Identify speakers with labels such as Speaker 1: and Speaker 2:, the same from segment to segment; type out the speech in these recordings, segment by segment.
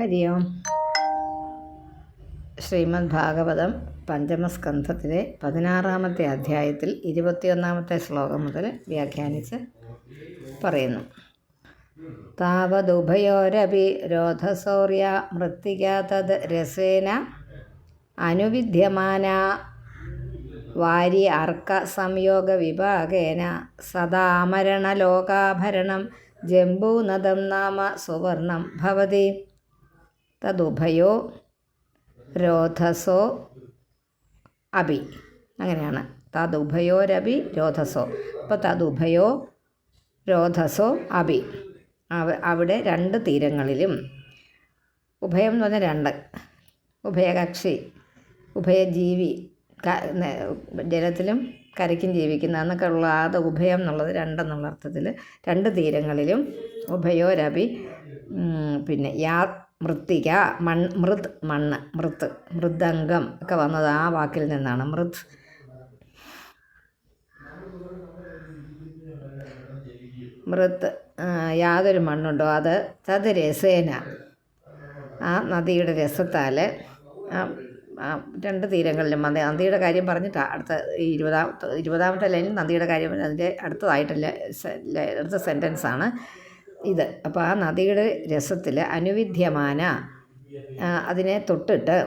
Speaker 1: ഹരി ഓം. ശ്രീമദ് ഭാഗവതം പഞ്ചമസ്കന്ധത്തിലെ 16-ാമത്തെ അധ്യായത്തിൽ 21-ാമത്തെ ശ്ലോകം മുതൽ വ്യാഖ്യാനിച്ച് പറയുന്നു. താവതുഭയോരപി രോധസൗര്യ മൃത്തികാ തദ് രസേന അനുവിദ്യമാന വാരി അർക്ക സംയോഗ വിഭാഗേന സദാമരണലോകാഭരണം ജംബൂനദം നാമ സുവർണം ഭവതി. തദുഭയോ രോധസോ അഭി, അങ്ങനെയാണ്. തദുഭയോരഭി രോധസോ. അപ്പോൾ തദുഭയോ രോധസോ അഭി, അവിടെ രണ്ട് തീരങ്ങളിലും, ഉഭയം എന്ന് പറഞ്ഞാൽ രണ്ട്, ഉഭയകക്ഷി, ഉഭയജീവി, ജലത്തിലും കരയ്ക്കും ജീവിക്കുന്ന എന്നൊക്കെ ഉള്ള അത് ഉഭയം എന്നുള്ളത് രണ്ടെന്നുള്ള അർത്ഥത്തിൽ രണ്ട് തീരങ്ങളിലും ഉഭയോരഭി. പിന്നെ മൃത്തിക മൃത് മണ്ണ്, മൃദംഗം ഒക്കെ വന്നത് ആ വാക്കിൽ നിന്നാണ്. മൃത് യാതൊരു മണ്ണുണ്ടോ അത് തത് രസേന, ആ നദിയുടെ രസത്താൽ രണ്ട് തീരങ്ങളിലും. നദിയുടെ കാര്യം പറഞ്ഞിട്ടാണ് അടുത്ത 20-ാമത്തെ ലൈനിൽ നദിയുടെ കാര്യം, അതിൻ്റെ അടുത്തതായിട്ടല്ല, അടുത്ത സെൻറ്റൻസാണ് ഇത്. അപ്പോൾ ആ നദിയുടെ രസത്തിൽ അനുവിദ്യമാന, അതിനെ തൊട്ടിട്ട്,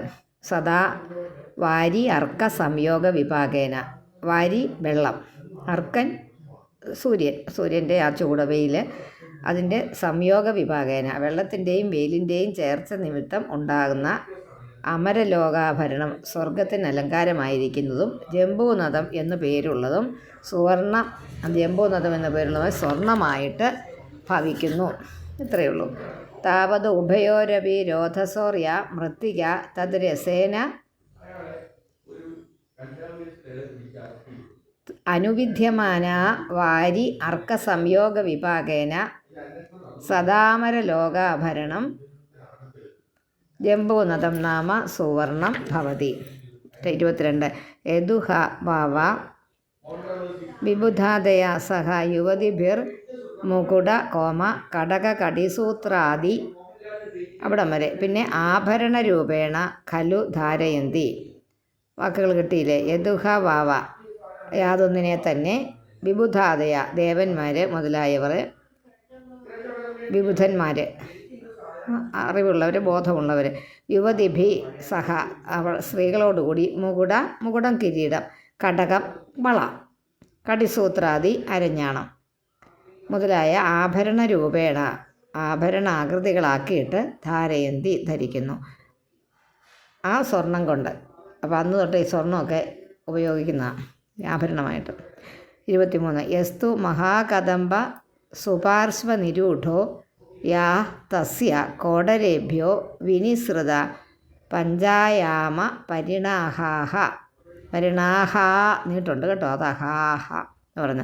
Speaker 1: സദാ വാരി അർക്ക സംയോഗ വിഭാഗേന, വാരി വെള്ളം, അർക്കൻ സൂര്യൻ്റെ ആ ചൂടവയിൽ, അതിൻ്റെ സംയോഗ വിഭാഗേന വെള്ളത്തിൻ്റെയും വെയിലിൻ്റെയും ചേർച്ച നിമിത്തം ഉണ്ടാകുന്ന അമരലോകാഭരണം, സ്വർഗത്തിന് അലങ്കാരമായിരിക്കുന്നതും ജംബൂനദം എന്നു പേരുള്ളതും സുവർണം, ജംബൂനദം എന്ന പേരുള്ളതും സ്വർണമായിട്ട് ഭവിക്കുന്നു. ഇത്രയേ ഉള്ളൂ. താവത് ഉഭയോരപി രോധസോർയ മൃത്തിക തദ് രസേന അനുവിദ്യമാന വാരി അർക്ക സംയോഗ വിഭാഗേന സദാമരലോകാഭരണം ജംബൂനദം നാമ സുവർണം ഭവതി. 22. യദുഹ വാവ വിബുധാദയ സഹ യുവതിഭിർ മുകുട കോമ കടക കടിസൂത്രാദി, അവിടം വരെ. പിന്നെ ആഭരണ രൂപേണ ഖലു ധാരയന്തി, വാക്കുകൾ കിട്ടിയില്ലേ? യദുഹ വാവ, യാതൊന്നിനെ തന്നെ, വിബുധാദയ, ദേവന്മാർ മുതലായവർ, വിബുധന്മാർ, അറിവുള്ളവർ, ബോധമുള്ളവർ, യുവതിഭി സഹ, സ്ത്രീകളോടുകൂടി, മുകുടം കിരീടം, കടകം വള, കടിസൂത്രാദി അരഞ്ഞാണം മുതലായ ആഭരണ രൂപേണ, ആഭരണാകൃതികളാക്കിയിട്ട് ധാരയന്തി, ധരിക്കുന്നു, ആ സ്വർണം കൊണ്ട്. അപ്പോൾ അന്ന് തൊട്ട് ഈ സ്വർണ്ണമൊക്കെ ഉപയോഗിക്കുന്ന ആഭരണമായിട്ട്. 23. യസ്തു മഹാകദംബ സുപാർശ്വനിരൂഢോ യാ തസ്യ കോടരേഭ്യോ വിനിസൃത പഞ്ചായാമ പരിണാഹ നീട്ടുണ്ട് കേട്ടോ, അത് അഹാഹ എന്ന് പറഞ്ഞ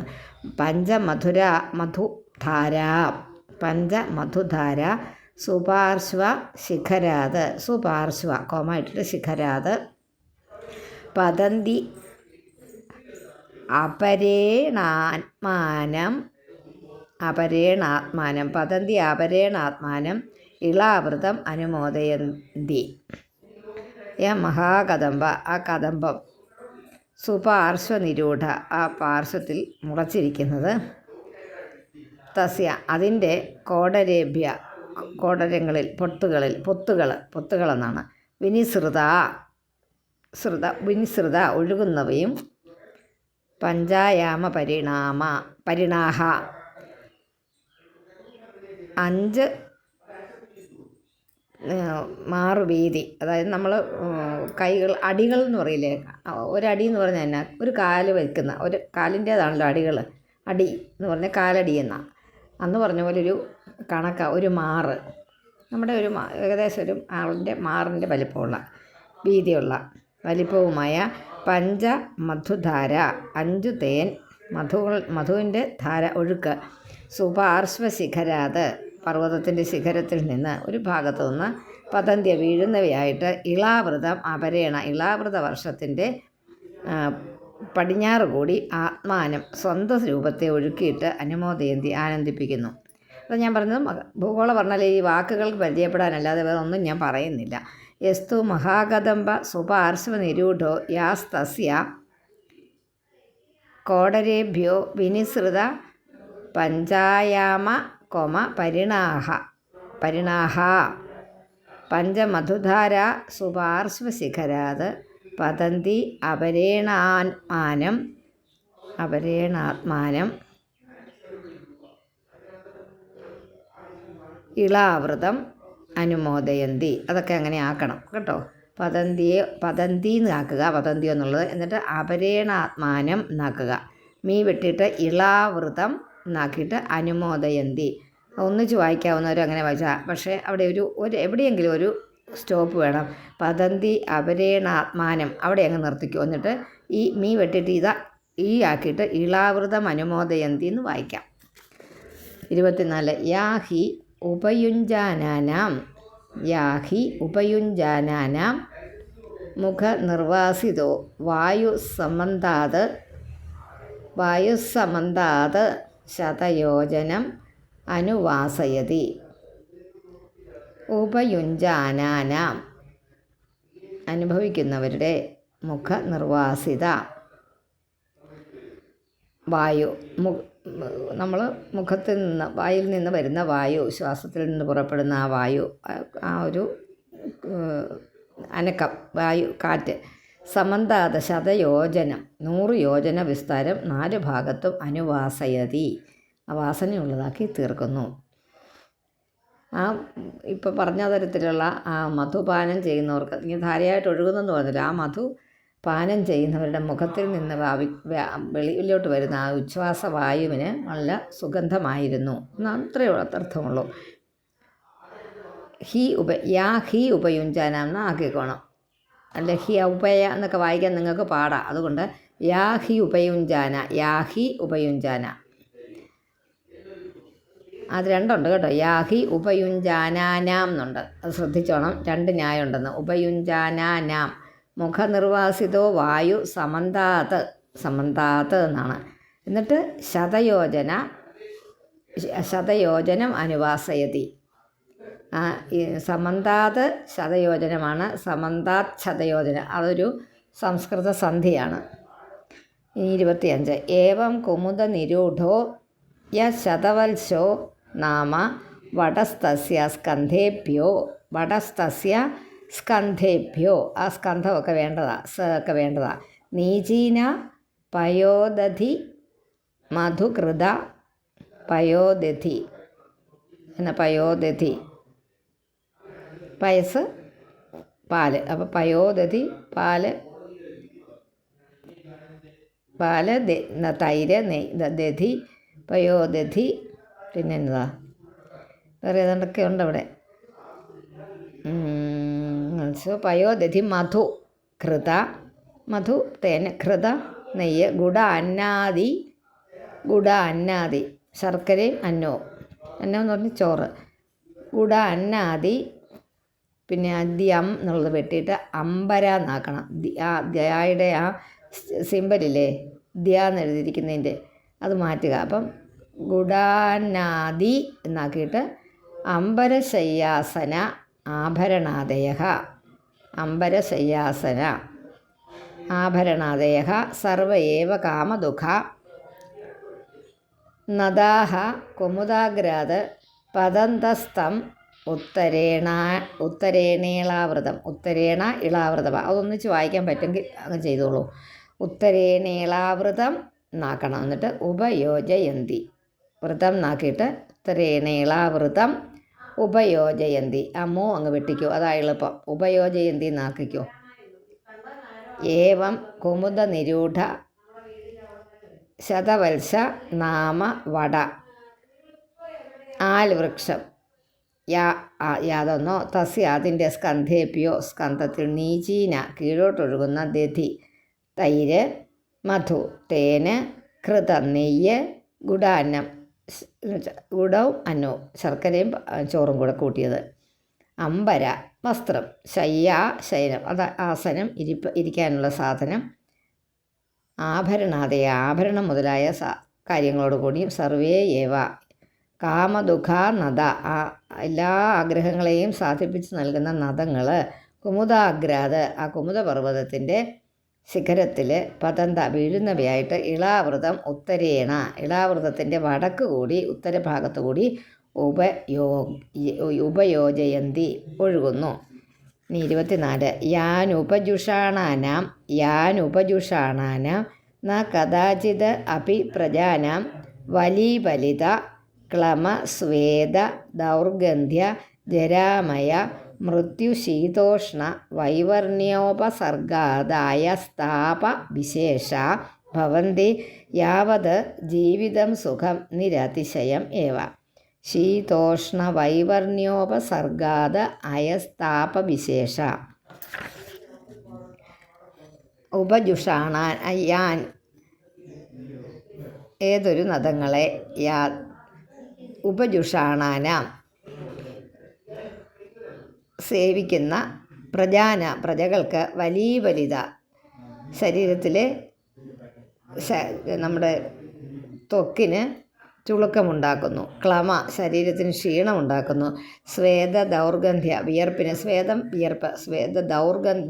Speaker 1: പഞ്ചമധുധാര സുപാർശ്വ ശിഖരാത്, സുപാർശ്വ കോമ ഇട്ടിട്ട് ശിഖരാത്, പതന്തി അപരേണാത്മാനം പതന്തി അപരേണാത്മാനം ഇളാവൃതം അനുമോദയന്തി. മഹാകദംബ, ആ കദംബം, സുപാർശ്വനിരൂഢ, ആ പാർശ്വത്തിൽ മുളച്ചിരിക്കുന്നത്, തസ്യ, അതിൻ്റെ കോടരേഭ്യ, കോടരങ്ങളിൽ, പൊത്തുകളെന്നാണ്, വിനിസൃത ഒഴുകുന്നവയും, പഞ്ചായാമ പരിണാഹ 5 മാറുവീതി, അതായത് നമ്മൾ കൈകൾ, അടികൾ എന്ന് പറയില്ലേ, ഒരടി എന്ന് പറഞ്ഞാൽ എന്നാ, ഒരു കാല് വയ്ക്കുന്ന, ഒരു കാലിൻ്റേതാണല്ലോ അടികൾ, അടി എന്ന് പറഞ്ഞാൽ കാലടി അന്ന് പറഞ്ഞ പോലെ ഒരു ഒരു മാറ്, നമ്മുടെ ഏകദേശം ഒരു ആളിൻ്റെ മാറിൻ്റെ വലിപ്പമുള്ള, വീതിയുള്ള, വലിപ്പവുമായ പഞ്ചമധുധാര, 5 തേൻ മധുവിൻ്റെ ധാര, ഒഴുക്ക്, സുപാർശ്വശിഖരാത്, പർവ്വതത്തിൻ്റെ ശിഖരത്തിൽ നിന്ന് ഒരു ഭാഗത്തു നിന്ന്, പതന്ത്യ വീഴുന്നവയായിട്ട്, ഇളാവൃതം അപരേണ, ഇളാവൃത വർഷത്തിൻ്റെ പടിഞ്ഞാറ് കൂടി, ആത്മാനം സ്വന്തം രൂപത്തെ ഒഴുക്കിയിട്ട് അനുമോദയന്തി ആനന്ദിപ്പിക്കുന്നു. അത് ഞാൻ പറഞ്ഞത് ഭൂഗോള വർണ്ണല ഈ വാക്കുകൾക്ക് പരിചയപ്പെടാനല്ലാതെ വേറെ ഒന്നും ഞാൻ പറയുന്നില്ല. യസ്തു മഹാകദംബ സുപാർശ്വ നിരൂഢോ യാസ്തസ്യ കോടരേഭ്യോ വിനിസൃത പഞ്ചായാമ പരിണാഹ പഞ്ചമധുധാര സുപാർശ്വശിഖരാത് പതന്തി അപരേണാത്മാനം ഇളാവൃതം അനുമോദയന്തി. അതൊക്കെ അങ്ങനെ ആക്കണം കേട്ടോ. പതന്തി എന്നാക്കുക, പതന്തി എന്നുള്ളത്. എന്നിട്ട് അപരേണാത്മാനം എന്നാക്കുക. മീ വെട്ടിയിട്ട് ഇളാവൃതം എന്നാക്കിയിട്ട് അനുമോദയന്തി. ഒന്നിച്ച് വായിക്കാവുന്നവരും അങ്ങനെ വായിച്ചാൽ, പക്ഷേ അവിടെ ഒരു എവിടെയെങ്കിലും ഒരു സ്റ്റോപ്പ് വേണം. പതന്തി അപരേണാത്മാനം അവിടെ അങ്ങ് നിർത്തിക്കും. എന്നിട്ട് ഈ മീ വെട്ടിയിട്ട് ഈ ആക്കിയിട്ട് ഇളാവൃതം അനുമോദയന്തി എന്ന് വായിക്കാം. 24 യാഹി ഉപയുഞ്ജാനാനാം മുഖനിർവാസിതോ വായുസമന്താത് ശതയോജനം അനുവാസയതി. ഉപയുഞ്ജാനാനാം അനുഭവിക്കുന്നവരുടെ മുഖനിർവാസിത വായു, നമ്മൾ മുഖത്തിൽ നിന്ന് വായിൽ നിന്ന് വരുന്ന വായു, ശ്വാസത്തിൽ നിന്ന് പുറപ്പെടുന്ന ആ വായു, ആ ഒരു അനക്കം, വായു, കാറ്റ്. സമന്താത ശതയോജനം 100 യോജന വിസ്താരം 4 ഭാഗത്തും അനുവാസയതി വാസനയുള്ളതാക്കി തീർക്കുന്നു. ആ ഇപ്പോൾ പറഞ്ഞ തരത്തിലുള്ള ആ മധുപാനം ചെയ്യുന്നവർക്ക്, ഇങ്ങനെ ധാരയായിട്ട് ഒഴുകുന്നെന്ന് പറഞ്ഞില്ല, ആ മധു പാനം ചെയ്യുന്നവരുടെ മുഖത്തിൽ നിന്ന് വെളിയിലോട്ട് വരുന്ന ആ ഉച്ഛ്വാസവായുവിന് നല്ല സുഗന്ധമായിരുന്നു. അത്രയേ അർത്ഥമുള്ളൂ. ഹി ഉപയുഞ്ജാന എന്ന് ആക്കിക്കോണം. അല്ല ഹി ഉപയ എന്നൊക്കെ വായിക്കാൻ നിങ്ങൾക്ക് പാടാം. അതുകൊണ്ട് യാഹി ഉപയുഞ്ജാന അത് 2 ഉണ്ട് കേട്ടോ. യാഹി ഉപയുഞ്ജാനാനാം എന്നുണ്ട്, അത് ശ്രദ്ധിച്ചോണം. 2 ന്യായം ഉണ്ടെന്ന്. ഉപയുഞ്ജാനാനാം മുഖനിർവാസിതോ വായു സമന്താത് എന്നാണ്. എന്നിട്ട് ശതയോജനം അനുവാസയതി. സമന്താത് ശതയോജനമാണ്, സമന്താത് ശതയോജനം. അതൊരു സംസ്കൃത സന്ധിയാണ്. 25 ഏവം കുമുദ നിരൂഢോ ശതവത്സോ നാമ വടസ്തസ്യ സ്കന്ധേഭ്യോ ആ സ്കന്ധമൊക്കെ വേണ്ടതാ, ഒക്കെ വേണ്ടതാ. നീചീന പയോദധി മധുകൃത പയോദധി പയസ് പാല്. അപ്പോൾ പയോദധി പാല്, തൈര്, ദധി, പയോദധി. പിന്നെ എന്നതാ വേറെ ഏതാണ്ടൊക്കെ ഉണ്ട് അവിടെ. പയോദധി മധു തേൻ, ഘൃത നെയ്യ്, ഗുഡ അന്നാദി ശർക്കരയും അന്നവും എന്ന് പറഞ്ഞ് ചോറ്, ഗുഡ അന്നാദി. പിന്നെ ദ്യം എന്നുള്ളത് വെട്ടിയിട്ട് അമ്പര എന്നാക്കണം. ആ ദ്യയുടെ ആ സിമ്പലില്ലേ, ദ്യ എന്ന് എഴുതിയിരിക്കുന്നതിൻ്റെ അത് മാറ്റുക. അപ്പം ഗുഡാനാദി എന്നാക്കിയിട്ട് അംബരശയ്യാസന ആഭരണാദയ സർവ ഏവ കാമദുഃഖ നദാഹ കുമുദാഗ്രാത് പതന്തസ്തം ഉത്തരേണേളാവൃതം. അതൊന്നിച്ച് വായിക്കാൻ പറ്റുമെങ്കിൽ അങ്ങ് ചെയ്തോളൂ. ഉത്തരേണേളാവൃതം എന്നാക്കണം. എന്നിട്ട് ഉപയോജയന്തി വ്രതം എന്നാക്കിയിട്ട് ഉത്തരേണേളാവൃതം ഉപയോജയന്തി. അമ്മോ അങ്ങ് വെട്ടിക്കോ, അതാ എളുപ്പം. ഉപയോജയന്തി എന്നാക്കിക്കോ. ഏവം കുമുദ നിരൂഢ ശതവത്സ നാമ വട ആൽവൃക്ഷം യാതൊന്നോ തസ്യ അതിൻ്റെ സ്കന്ധേഭ്യോ സ്കന്ധത്തിൽ നീചീന കീഴോട്ടൊഴുകുന്ന ദധി തൈര്, മധു തേന്, ഘൃത നെയ്യ്, ഗുഡാന്നം ഗുഡവും അന്നവും ശർക്കരയും ചോറും കൂടെ കൂട്ടിയത്, അമ്പര വസ്ത്രം, ശയനം അത് ആസനം ഇരിക്കാനുള്ള സാധനം, ആഭരണം മുതലായ കാര്യങ്ങളോട് കൂടിയും സർവേ ഏവ കാമദുഃഖ നദ, ആ എല്ലാ ആഗ്രഹങ്ങളെയും സാധിപ്പിച്ച് നൽകുന്ന നദങ്ങൾ. കുമുദാഗ്രാത്, ആ കുമുദപർവ്വതത്തിൻ്റെ ശിഖരത്തിൽ പതന്ത വീഴുന്നവയായിട്ട് ഇളാവൃതം ഉത്തരേണ, ഇളാവൃതത്തിൻ്റെ വടക്ക് കൂടി ഉത്തരഭാഗത്തു കൂടി ഉപയോജയന്തി ഒഴുകുന്നു. ഇനി 24. യാനുപജുഷാണാനാം ന കഥാചിത് അപി പ്രജാനാം വലീബലിത ക്ലമ സ്വേദ ദൗർഗന്ധ്യ ജരാമയ മൃത്യുശീതോഷ്ണ വൈവർണ്യോപസർഗാദായ സ്ഥാപ വിശേഷ ഭവന്തി യാവത് ജീവിതം സുഖം നിരതിശയം ഏവ. ശീതോഷ്ണ വൈവർണ്യോപസർഗാദ അയസ്താപവിശേഷ. ഉപജുഷാണാൻ, യാൻ ഏതൊരു നദങ്ങളെ, ഉപജുഷാണാനാം സേവിക്കുന്ന പ്രജകൾക്ക് വലീബലിത ശരീരത്തിൽ നമ്മുടെ ത്വക്കിന് ചുളുക്കമുണ്ടാക്കുന്നു, ക്ലമ ശരീരത്തിന് ക്ഷീണമുണ്ടാക്കുന്നു, സ്വേദ ദൗർഗന്ധ്യ വിയർപ്പിന് സ്വേദ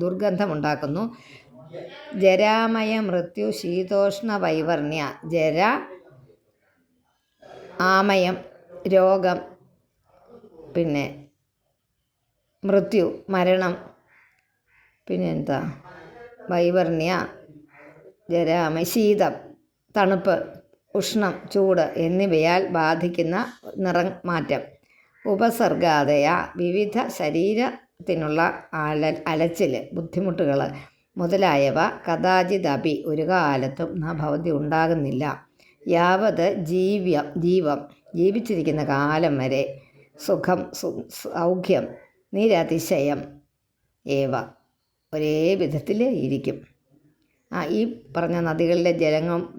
Speaker 1: ദുർഗന്ധമുണ്ടാക്കുന്നു, ജരാമയ മൃത്യു ശീതോഷ്ണ വൈവർണ്യ, ജര ആമയം രോഗം, പിന്നെ മൃത്യു മരണം, പിന്നെ എന്താ വൈവർണ്യ ജരാമയ ശീതം തണുപ്പ്, ഉഷ്ണം ചൂട് എന്നിവയാൽ ബാധിക്കുന്ന നിറം മാറ്റം. ഉപസർഗാദയ വിവിധ ശരീരത്തിനുള്ള അലച്ചിൽ ബുദ്ധിമുട്ടുകൾ മുതലായവ കഥാചിതപി ഒരു കാലത്തും ഭവതി ഉണ്ടാകുന്നില്ല. യാവത് ജീവം ജീവിച്ചിരിക്കുന്ന കാലം വരെ സുഖം സൗഖ്യം നിരതിശയം ഏവ ഒരേ വിധത്തിൽ ഇരിക്കും. ഈ പറഞ്ഞ നദികളിലെ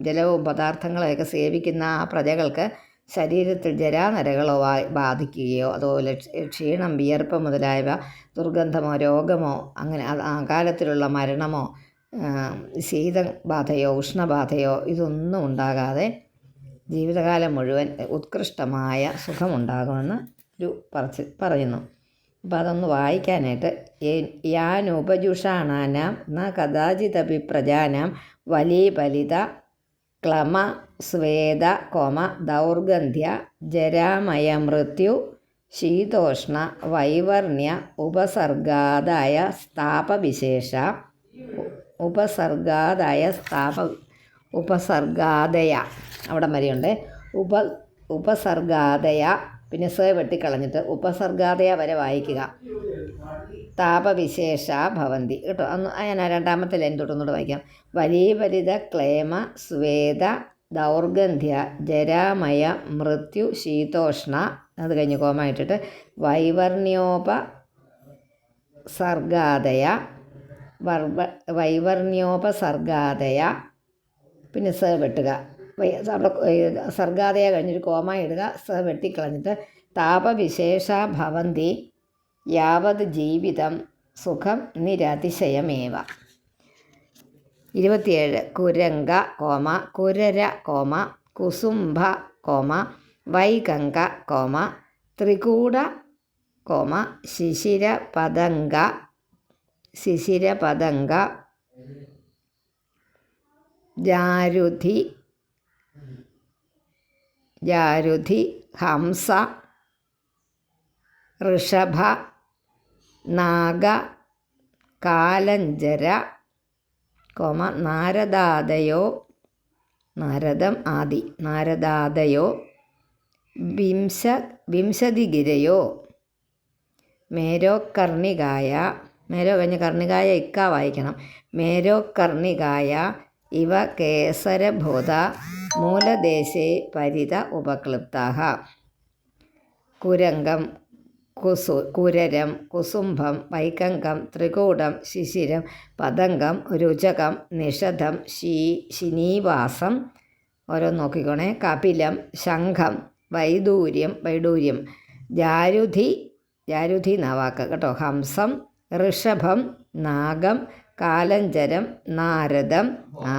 Speaker 1: ജലവും പദാർത്ഥങ്ങളെയൊക്കെ സേവിക്കുന്ന ആ പ്രജകൾക്ക് ശരീരത്തിൽ ജരാനരകളോ ബാധിക്കുകയോ അതുപോലെ ക്ഷീണം വിയർപ്പ് മുതലായവ ദുർഗന്ധമോ രോഗമോ അങ്ങനെ അകാലത്തിലുള്ള മരണമോ ശീതബാധയോ ഉഷ്ണബാധയോ ഇതൊന്നും ഉണ്ടാകാതെ ജീവിതകാലം മുഴുവൻ ഉത്കൃഷ്ടമായ സുഖമുണ്ടാകുമെന്ന് പറയുന്നു. അപ്പം അതൊന്ന് വായിക്കാനായിട്ട്, യാനുപജുഷാണാനാം ന കഥാചിതപി പ്രജാനാം വലീബലിത ക്ലമ സ്വേദ ദൗർഗന്ധ്യ ജരാമയ മൃത്യു ശീതോഷ്ണ വൈവർണ്യ ഉപസർഗാദായ സ്ഥാപവിശേഷ. ഉപസർഗാദയ അവിടം വരെയുണ്ട്. ഉപസർഗാദയ പിന്നെ സ വെട്ടിക്കളഞ്ഞിട്ട് ഉപസർഗാദയ വരെ വായിക്കുക. താപവിശേഷ ഭവന്തി കേട്ടോ. ഞാൻ രണ്ടാമത്തെ ലൈൻ തൊട്ടൊന്നുകൂടെ വായിക്കാം. വലീബലിത ക്ലേമ സ്വേദ ദൗർഗന്ധ്യ ജരാമയ മൃത്യു ശീതോഷ്ണ, അത് കഴിഞ്ഞ് കോമ ഇട്ടിട്ട് വൈവർണ്യോപസർഗാദയ പിന്നെ സ വെട്ടുക. അവിടെ സർഗാദയ കഴിഞ്ഞൊരു കോമ ഇടുക, സ വെട്ടിക്കളഞ്ഞിട്ട് താപവിശേഷ ഭവന്തി യാവത് ജീവിതം സുഖം നിരതിശയമേവ. 27. കുരംഗ കോമ കുരര കോമ കുസുംഭ കോമ വൈകങ്ക കോമ ത്രികൂട കോമ ശിശിരപതംഗ ജാരുധി ഹംസ ഋഷഭ നാഗ കാലഞ്ചര കോമ നാരദാദയോ വിംശതിഗിരയോ മേരോകർണികായ, മേരോ കഴിഞ്ഞ് കർണികായ ഇക്ക വായിക്കണം. മേരോകർണികായ ഇവ കേസരഭൂത മൂലദേശേ പരിത ഉപക്ലിപ്താഃ. കുരംഗം കുരരം കുസുംഭം വൈകങ്കം ത്രികൂടം ശിശിരം പതംഗം രുചകം നിഷധം ശിനീവാസം ഓരോന്ന് നോക്കിക്കോണേ. കപിലം ശംഖം വൈഡൂര്യം ജാരുധി എന്നാ വാക്ക് കേട്ടോ. ഹംസം ഋഷഭം നാഗം കാലഞ്ചരം നാരദം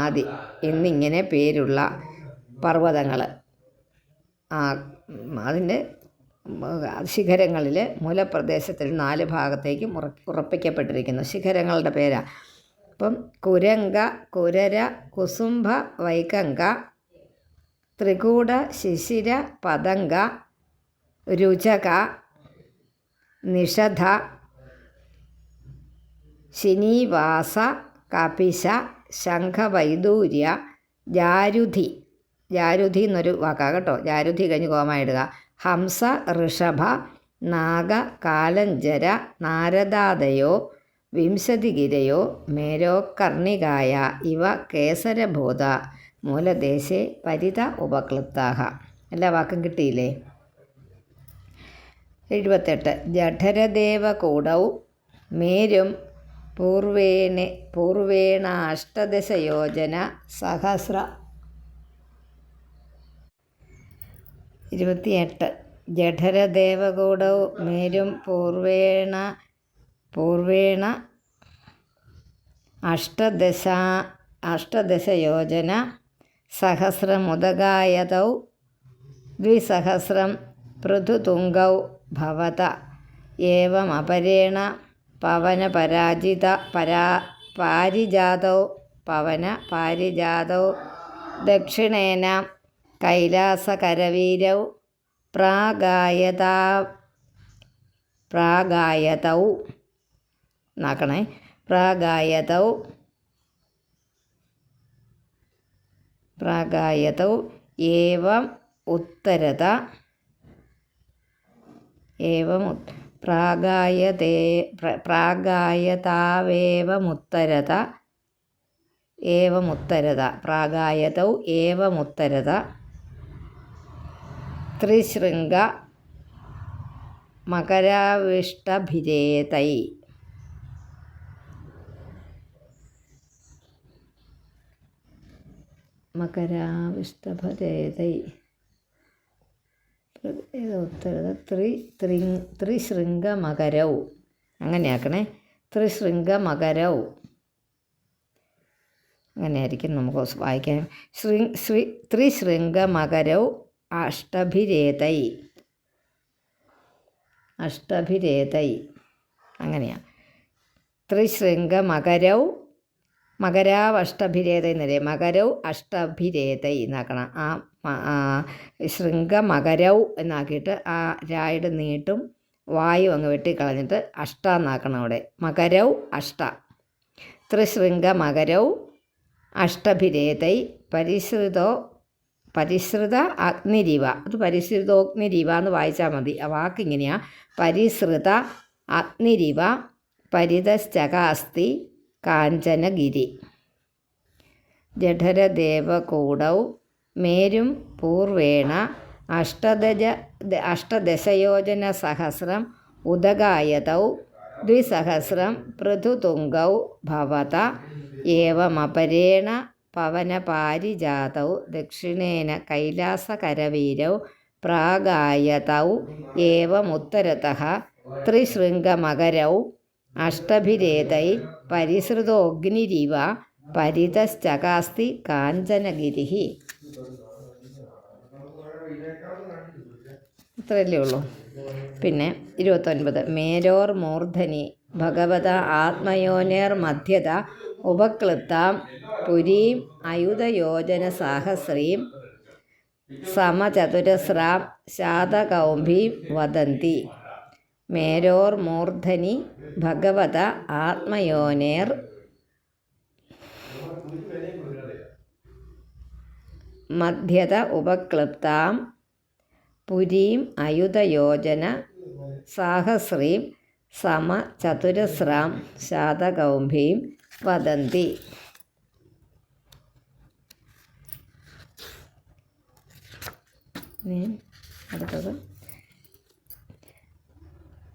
Speaker 1: ആദി എന്നിങ്ങനെ പേരുള്ള പർവ്വതങ്ങൾ. അതിൻ്റെ ശിഖരങ്ങളിൽ മൂലപ്രദേശത്തിൽ 4 ഭാഗത്തേക്കും ഉറപ്പിക്കപ്പെട്ടിരിക്കുന്നു. ശിഖരങ്ങളുടെ പേരാണ്. അപ്പം കുരങ്ക, കുരര, കുസുംഭ, വൈകങ്ക, ത്രികൂട, ശിശിര, പതംഗ, രുചക, നിഷധ, ശിനീവാസ, കപിശ, ശംഖവൈദൂര്യ, ജാരുധി. ജാരുധി എന്നൊരു വാക്കാണ് കേട്ടോ. ജാരുധി കഴിഞ്ഞ് കോമ ഇടുക. ഹംസ, ഋഷഭ, നാഗ, കാലഞ്ചര, നാരദാദയോ, വിംശതിഗിരയോ, മേരോ കർണികായ ഇവ കേസരഭൂത മൂലദേശേ പരിത ഉപക്ലുപ്താഹ. എല്ലാ വാക്കും കിട്ടിയില്ലേ? 78. ജഠരദേവകൂടൗ മേരും പൂർവേണാഷ്ടദശയോജന സഹസ്ര. 28. ജഠരദേവകൂടൗ മേരും പൂർവേണ അഷ്ടദശയോജന സഹസ്രമുദകായതൗ ദ്വിസഹസ്രം പൃഥുതുംഗൗ ഭവത ഏവമപരേണ പാരിജാതൗ ദക്ഷിണേന കൈലാസകരവീരൗ പ്രാഗായതൗ നാക്കണേ. പ്രാഗായതൗ ഏവം ഉത്തരത പ്രാഗായതൗ ഏവമുത്തരത ത്രിശൃംഗ മകരാവിഷ്ടഭിരേതൈ. ഉത്തരത ത്രിശൃംഗമകരൗ. അങ്ങനെയാക്കണേ. ത്രിശൃംഗമകരൗ അങ്ങനെയായിരിക്കും നമുക്ക് വായിക്കാൻ. ത്രിശൃംഗമകരൗ അഷ്ടഭിരേതൈ അങ്ങനെയാണ്. ത്രിശൃംഗമകരൗ മകരാവഷ്ടഭിരേതൈ എന്നല്ലേ. മകരൗ അഷ്ടഭിരേതൈ എന്നാക്കണം. ശൃംഗമകരൗ എന്നാക്കിയിട്ട് ആ രായുടെ നീട്ടും വായു അങ്ങ് വെട്ടിക്കളഞ്ഞിട്ട് അഷ്ട എന്നാക്കണം അവിടെ. മകരൗ അഷ്ട. ത്രിശൃംഗമകരൗ അഷ്ടഭിരേതൈ പരിസൃത അഗ്നിരിവ. അത് പരിസൃതോഗ്നിരിവ എന്ന് വായിച്ചാൽ മതി. ആ വാക്കിങ്ങനെയാണ്. പരിസൃത അഗ്നിരിവ പരിതശ്ചകാസ്തി കാഞ്ചനഗിരി. ജഠരദേവകൂടൗ മേരും പൂർവേണ അഷ്ടദശയോജന സഹസ്രം ഉദകായതൗ ദ്വിസഹസ്രം പൃഥുതുംഗൗ ഭവത ഏവമപരേണ പവനപാരിജാതൗ ദക്ഷിണേന കൈലാസകരവീരൗ പ്രാഗായതൗ ഏവമുത്തരതഃ ത്രിശൃംഗമകരൗ അഷ്ടഭിരേതൈ പരിസൃതോഗ്നിരിവ പരിതശ്ചകാസ്തി കാഞ്ചനഗിരിഃ. ഇത്രയല്ലേ ഉള്ളൂ. പിന്നെ 29. മേരോർ മൂർധനി ഭഗവത ആത്മയോനേർമധ്യത ഉപക്ലുപ്താം പുരീം അയുധയോജന സാഹസ്രീം സമചതുരസ്രാം ശാതകൗംഭീം വദന്തി. മേരോർ മൂർധനി ഭഗവത ആത്മയോനേർ മധ്യത ഉപക്ലുപ്താം പുരീം അയുധയോജന സാഹസ്രീം സമചതുരസ്രാം ശാതകൗംഭീം വദന്തി. അടുത്തത്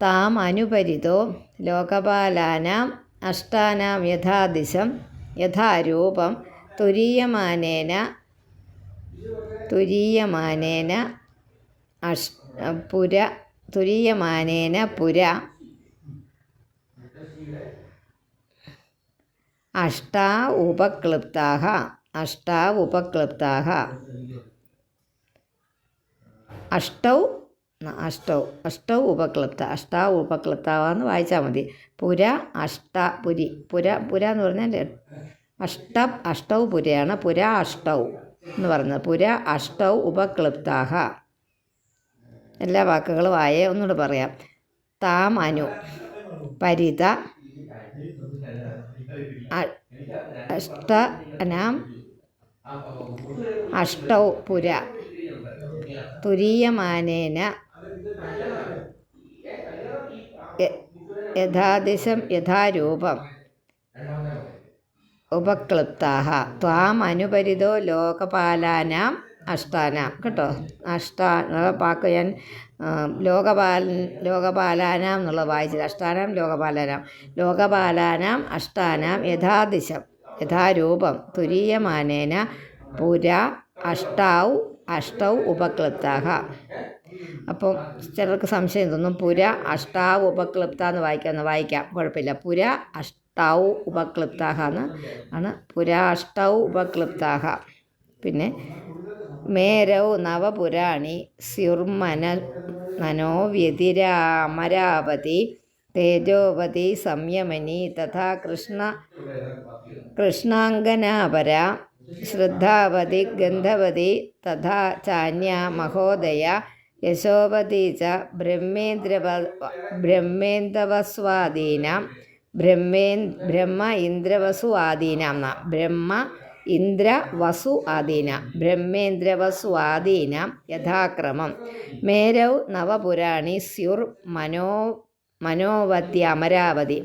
Speaker 1: താം അനുപരിതോ ലോകപാലാനാം അഷ്ടാനാം യഥാദിശം യഥാരൂപം തുരീയമാനേന പുര അഷ്ടാ ഉപക്ലുപ്താഃ അഷ്ടൗ അഷ്ടൗ അഷ്ടൗ ഉപക്ലിപ്ത അഷ്ടാവ് ഉപക്ലിപ്താവാന്ന് വായിച്ചാൽ മതി. പുര പുരി പുര എന്ന് പറഞ്ഞാൽ അഷ്ടൗ പുരയാണ്. പുര അഷ്ടൗ എന്ന് പറയുന്നത്. പുര അഷ്ടൗ ഉപക്ലിപ്താഹ. എല്ലാ വാക്കുകളും ആയേ ഒന്നുകൂടെ പറയാം. താം അനു പരിത അഷ്ടനാം അഷ്ടൗ പുര തുരീയമാനേന യഥാദിശം യഥാരൂപം ഉപക്ലിപ്താഹ. ത്വാം അനുപരിതോ ലോകപാലാനാം അഷ്ടാനാം. കേട്ടോ, വാക്ക് ഞാൻ ലോകപാലാനാം എന്നുള്ളത് വായിച്ചത്. അഷ്ടാനാം ലോകപാലാനാം അഷ്ടാനാം യഥാദിശം യഥാരൂപം തുരീയമാനേന പുര അഷ്ടൗ ഉപക്ലിപ്താഹ. അപ്പം ചിലർക്ക് സംശയം തോന്നും, പുര അഷ്ടാവ് ഉപക്ലിപ്ത എന്ന് വായിക്കാം, കുഴപ്പമില്ല. പുര അഷ്ടൗ ഉപക്ലിപ്താഹ ആണ്. പുര അഷ്ടൗ ഉപക്ലിപ്താഹ. പിന്നെ മേരൗ നവപുരാണി സ്യുർമനോ വ്യതിരാമരാവതി തേജോവതി സംയമനി തഥാ കൃഷ്ണാംഗനാപര ശ്രദ്ധാവതി ഗന്ധവതി തഥാ ചാന്യ മഹോദയ യശോവതി ച ബ്രഹ്മ ഇന്ദ്രവസു ആദീനാം യഥാക്രമം. മേരൗ നവപുരാണി സ്യുർ മനോവതി അമരാവതി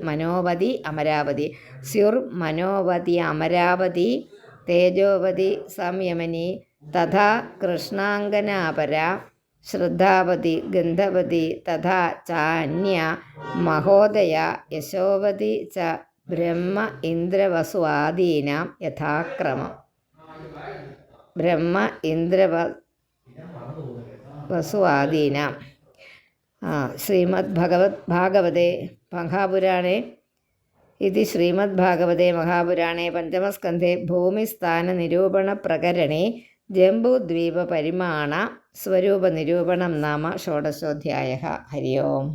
Speaker 1: സ്യുർ മനോവതി അമരാവതി തേജോവതി സംയമനി തഥാ കൃഷ്ണാംഗനാപര ശ്രദ്ധാവതി ഗന്ധവതി തഥാ ചാന്യ മഹോദയ യശോവതി ച ബ്രഹ്മ ഇന്ദ്രവസു ആദീനാം യഥാക്രമം. ബ്രഹ്മ ഇന്ദ്രവസു ആദീനാം. ശ്രീമദ്ഭാഗവതേ മഹാപുരാണേ ഇതി ശ്രീമദ്ഭാഗവതേ മഹാപുരാണേ പഞ്ചമസ്കന്ധേ ഭൂമിസ്ഥാനനിരൂപണപ്രകരണേ ജംബൂദ്വീപപരിമാണ സ്വരൂപനിരൂപണം നാമ ഷോഡശോധ്യായഃ. ഹരി ഓം.